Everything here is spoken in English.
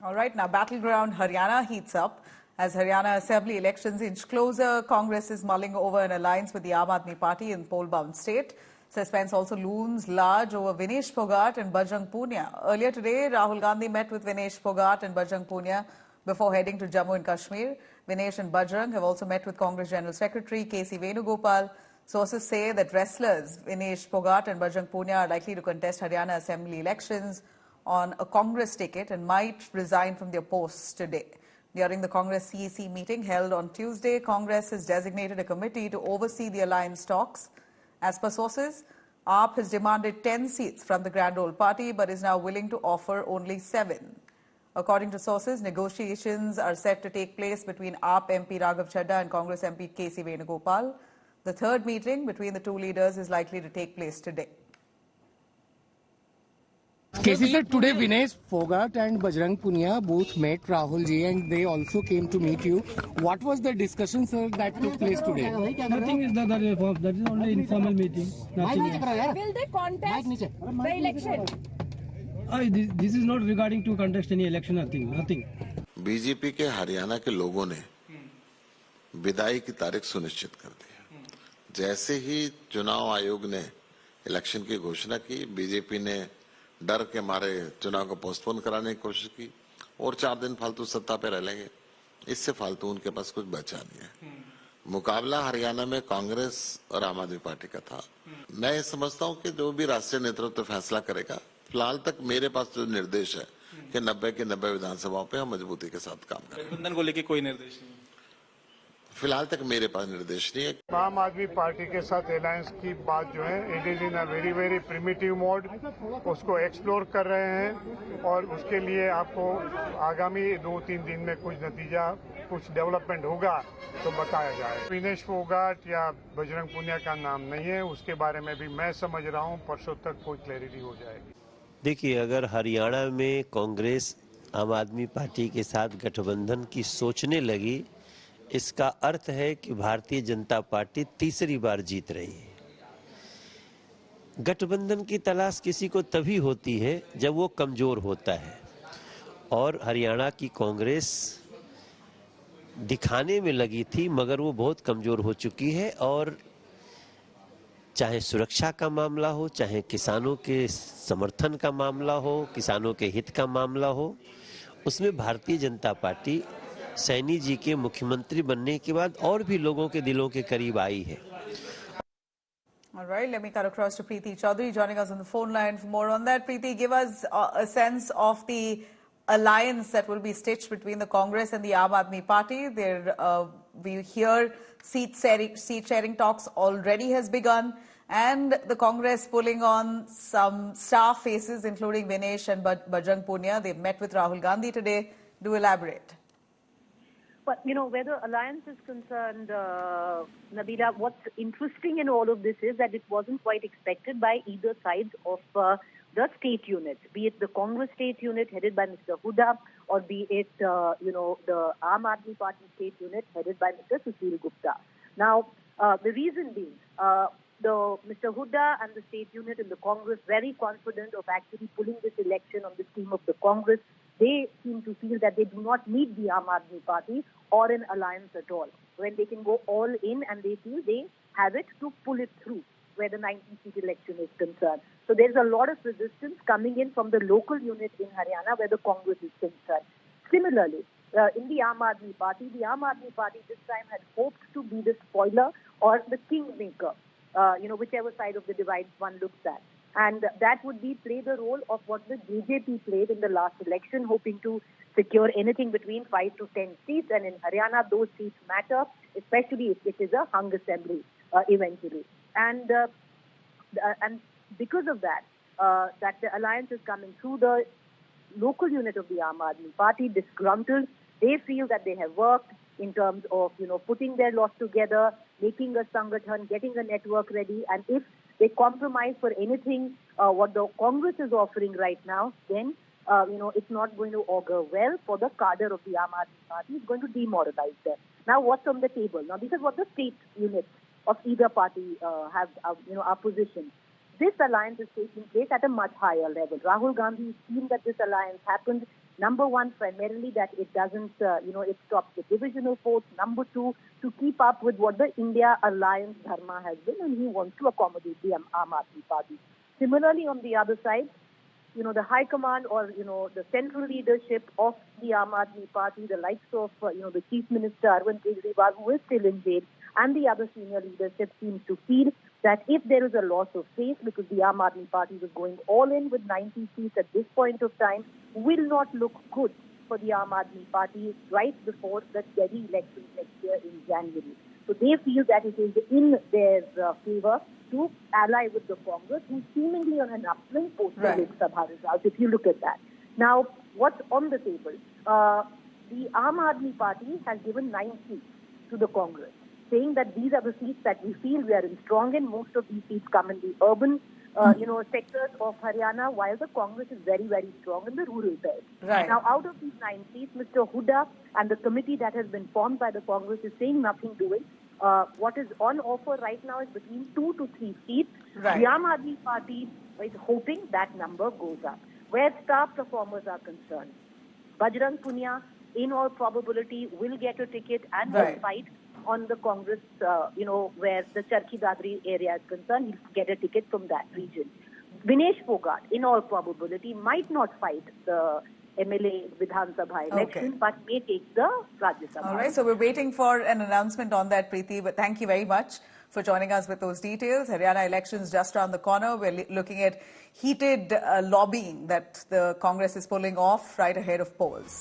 All right, now battleground Haryana heats up. As Haryana Assembly elections inch closer, Congress is mulling over an alliance with the Aam Aadmi Party in poll-bound state. Suspense also looms large over Vinesh Phogat and Bajrang Punia. Earlier today, Rahul Gandhi met with Vinesh Phogat and Bajrang Punia before heading to Jammu and Kashmir. Vinesh and Bajrang have also met with Congress General Secretary K.C. Venugopal. Sources say that wrestlers Vinesh Phogat and Bajrang Punia are likely to contest Haryana Assembly elections on a Congress ticket and might resign from their posts today. During the Congress CEC meeting held on Tuesday, Congress has designated a committee to oversee the alliance talks. As per sources, AAP has demanded 10 seats from the Grand Old Party but is now willing to offer only 7. According to sources, negotiations are set to take place between AAP MP Raghav Chadha and Congress MP K.C. Venugopal. The third meeting between the two leaders is likely to take place today. KC sir, today Vinesh Phogat and Bajrang Punia both met Rahul ji and they also came to meet you. What was the discussion, sir, that took place today? Nothing is that is only informal meeting. Nothing else. Will they contest the election? This is not regarding to contest any election. Nothing. BJP के हरियाणा के लोगों ने विदाई की तारीख सुनिश्चित कर दी है। जैसे ही चुनाव आयोग ने इलेक्शन की घोषणा की, बीजेपी ने डर के मारे चुनाव को पोस्टपोन कराने की कोशिश की और 4 दिन फालतू सत्ता पे रह लेंगे। इससे फालतू उनके पास कुछ बचा नहीं है। मुकाबला हरियाणा में कांग्रेस और आम आदमी पार्टी का था। मैं ये समझता हूँ कि जो भी राष्ट्रीय नेतृत्व फैसला करेगा, फिलहाल तक मेरे पास जो निर्देश है कि 90 की 90 विधानसभाओं पे हम मजबूती के साथ काम करें। गठबंधन को लेकर कोई निर्देश नहीं, फिलहाल तक मेरे पास निर्देश नहीं है। आम आदमी पार्टी के साथ अलायंस की बात जो है, it is in a very very primitive mode, उसको एक्सप्लोर कर रहे हैं और उसके लिए आपको आगामी 2-3 दिन में कुछ डेवलपमेंट होगा तो बताया जाए। विनेश फोगाट या बजरंग पुनिया का नाम नहीं है, उसके बारे में भी मैं समझ रहा हूँ, परसों तक कोई क्लैरिटी हो जाएगी। देखिए, अगर हरियाणा में कांग्रेस आम आदमी पार्टी के साथ गठबंधन की सोचने लगी, इसका अर्थ है कि भारतीय जनता पार्टी तीसरी बार जीत रही है। गठबंधन की तलाश किसी को तभी होती है जब वो कमजोर होता है, और हरियाणा की कांग्रेस दिखाने में लगी थी मगर वो बहुत कमजोर हो चुकी है। और चाहे सुरक्षा का मामला हो, चाहे किसानों के समर्थन का मामला हो, किसानों के हित का मामला हो, उसमें भारतीय जनता पार्टी सैनी जी के मुख्यमंत्री बनने के बाद और भी लोगों के दिलों के करीब आई है। All right, let me cut across to Preeti Chaudhary joining us on the phone line for more on that. Preeti, give us a sense of the alliance that will be stitched between the Congress and the Aam Aadmi Party. We hear seat sharing talks already has begun, and the Congress pulling on some star faces, including Vinesh and Bajrang Punia. They've met with Rahul Gandhi today. Do elaborate. But, where the alliance is concerned, Nabila, what's interesting in all of this is that it wasn't quite expected by either sides of the state units, be it the Congress state unit headed by Mr. Huda, or be it, the Aam Aadmi Party state unit headed by Mr. Sushil Gupta. Now, the reason being, Mr. Huda and the state unit in the Congress very confident of actually pulling this election on the team of the Congress. They seem to feel that they do not need the Aam Aadmi Party or an alliance at all, when they can go all in and they feel they have it to pull it through where the 19th election is concerned. So there's a lot of resistance coming in from the local unit in Haryana where the Congress is concerned. Similarly, in the Aam Aadmi Party this time had hoped to be the spoiler or the kingmaker, whichever side of the divide one looks at. And that would play the role of what the BJP played in the last election, hoping to secure anything between 5 to 10 seats. And in Haryana, those seats matter, especially if it is a hung assembly eventually. And because of that, that the alliance is coming through the local unit of the Aam Aadmi Party, disgruntled. They feel that they have worked in terms of, putting their lot together, making a sangathan, getting a network ready. And if they compromise for anything, what the Congress is offering right now, then, it's not going to augur well for the cadre of the Aam Aadmi Party. It's going to demoralize them. Now, what's on the table? Now, this is what the state units of either party are positioned. This alliance is taking place at a much higher level. Rahul Gandhi's seen that this alliance happened. Number one, primarily that it doesn't, it stops the divisional votes. Number two, to keep up with what the India Alliance Dharma has been, and he wants to accommodate the Aam Aadmi Party. Similarly, on the other side, the high command or, the central leadership of the Aam Aadmi Party, the likes of, the Chief Minister Arvind Kejriwal, who is still in jail, and the other senior leadership seems to feel that if there is a loss of faith, because the Aam Aadmi Party was going all in with 90 seats at this point of time, will not look good for the Aam Aadmi Party right before the Delhi elections next year in January. So they feel that it is in their favor to ally with the Congress, who's seemingly on an upswing post the Lok Sabha results, if you look at that. Now, what's on the table? The Aam Aadmi Party has given 9 seats to the Congress, saying that these are the seats that we feel we are in strong in. Most of these seats come in the urban, sectors of Haryana, while the Congress is very, very strong in the rural belt. Right. Now, out of these 9 seats, Mr. Huda and the committee that has been formed by the Congress is saying nothing doing. What is on offer right now is between 2 to 3 seats. Right. The Aam Aadmi Party is hoping that number goes up. Where star performers are concerned, Bajrang Punia, in all probability, will get a ticket and will fight on the Congress, where the Charkhi Dadri area is concerned. He'll get a ticket from that region. Vinesh Fogart, in all probability, might not fight the MLA Vidhan Sabha election, but may take the Rajya Sabha. All right, so we're waiting for an announcement on that, Preeti, but thank you very much for joining us with those details. Haryana elections just around the corner. We're looking at heated lobbying that the Congress is pulling off right ahead of polls.